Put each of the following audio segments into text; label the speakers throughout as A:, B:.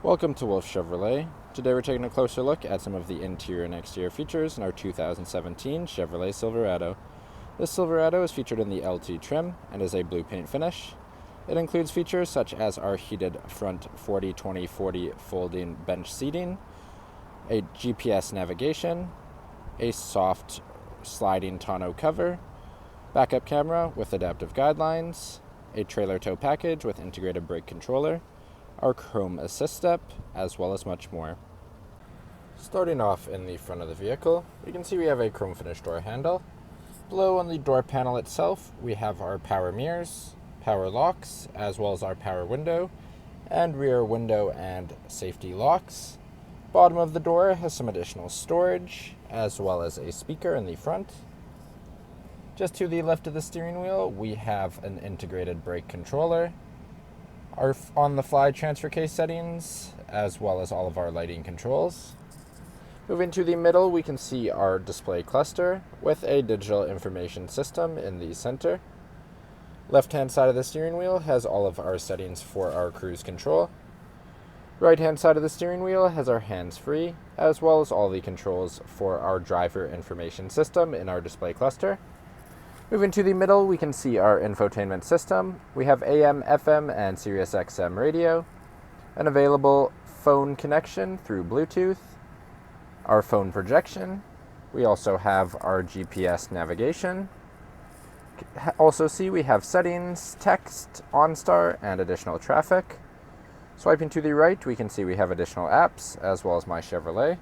A: Welcome to Wolfe Chevrolet. Today we're taking a closer look at some of the interior and exterior features in our 2017 Chevrolet Silverado. This Silverado is featured in the LT trim and is a blue paint finish. It includes features such as our heated front 40-20-40 folding bench seating, a GPS navigation, a soft sliding tonneau cover, backup camera with adaptive guidelines, a trailer tow package with integrated brake controller, our chrome assist step, as well as much more. Starting off in the front of the vehicle, you can see we have a chrome finish door handle. Below on the door panel itself, we have our power mirrors, power locks, as well as our power window, and rear window and safety locks. Bottom of the door has some additional storage, as well as a speaker in the front. Just to the left of the steering wheel, we have an integrated brake controller, our on-the-fly transfer case settings, as well as all of our lighting controls. Moving to the middle, we can see our display cluster with a digital information system in the center. Left-hand side of the steering wheel has all of our settings for our cruise control. Right-hand side of the steering wheel has our hands-free, as well as all the controls for our driver information system in our display cluster. Moving to the middle, we can see our infotainment system. We have AM, FM, and Sirius XM radio, an available phone connection through Bluetooth, our phone projection. We also have our GPS navigation. Also see we have settings, text, OnStar, and additional traffic. Swiping to the right, we can see we have additional apps, as well as My Chevrolet.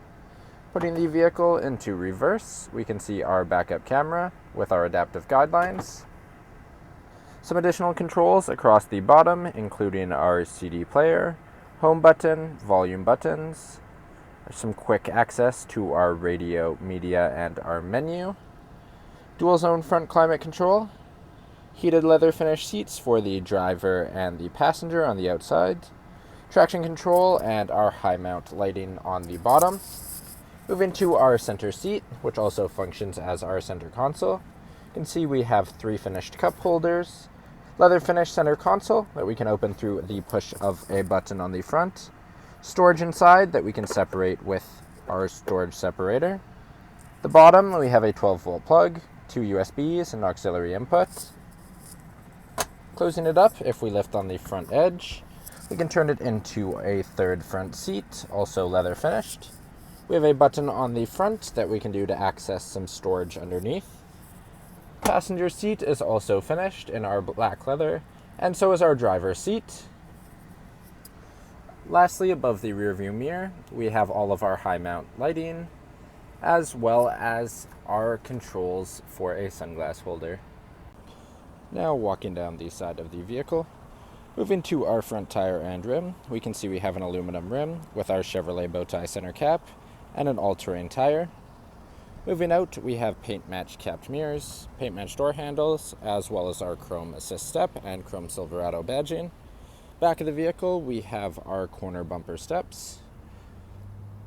A: Putting the vehicle into reverse, we can see our backup camera with our adaptive guidelines. Some additional controls across the bottom, including our CD player, home button, volume buttons, some quick access to our radio, media, and our menu. Dual zone front climate control, heated leather finish seats for the driver and the passenger on the outside, traction control, and our high mount lighting on the bottom. Moving to our center seat, which also functions as our center console, you can see we have 3 finished cup holders, leather finish center console that we can open through the push of a button on the front, storage inside that we can separate with our storage separator. The bottom, we have a 12-volt plug, 2 USBs, and auxiliary input. Closing it up, if we lift on the front edge, we can turn it into a third front seat, also leather finished. We have a button on the front that we can do to access some storage underneath. Passenger seat is also finished in our black leather, and so is our driver's seat. Lastly, above the rear view mirror, we have all of our high mount lighting, as well as our controls for a sunglass holder. Now walking down the side of the vehicle, moving to our front tire and rim, we can see we have an aluminum rim with our Chevrolet bow tie center cap and an all-terrain tire. Moving out, we have paint-matched capped mirrors, paint-matched door handles, as well as our chrome assist step and chrome Silverado badging. Back of the vehicle, we have our corner bumper steps.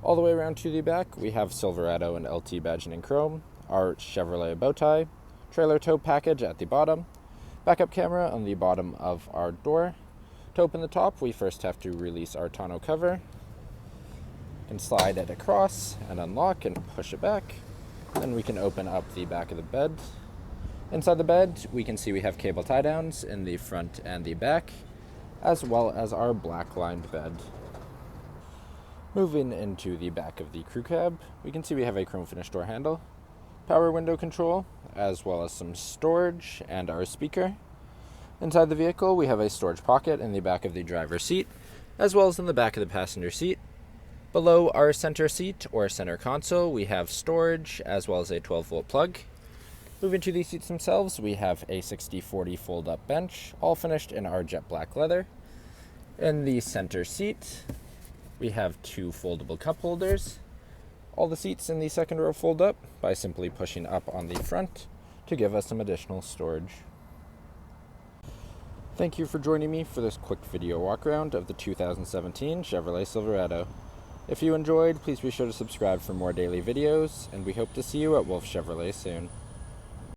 A: All the way around to the back, we have Silverado and LT badging in chrome, our Chevrolet bow tie, trailer tow package at the bottom, backup camera on the bottom of our door. To open the top, we first have to release our tonneau cover. Can slide it across and unlock and push it back. Then we can open up the back of the bed. Inside the bed, we can see we have cable tie downs in the front and the back, as well as our black lined bed. Moving into the back of the crew cab, we can see we have a chrome finish door handle, power window control, as well as some storage and our speaker. Inside the vehicle, we have a storage pocket in the back of the driver's seat, as well as in the back of the passenger seat. Below our center seat or center console, we have storage as well as a 12-volt plug. Moving to the seats themselves, we have a 60/40 fold-up bench, all finished in our jet black leather. In the center seat, we have 2 foldable cup holders. All the seats in the second row fold up by simply pushing up on the front to give us some additional storage. Thank you for joining me for this quick video walk around of the 2017 Chevrolet Silverado. If you enjoyed, please be sure to subscribe for more daily videos, and we hope to see you at Wolfe Chevrolet soon.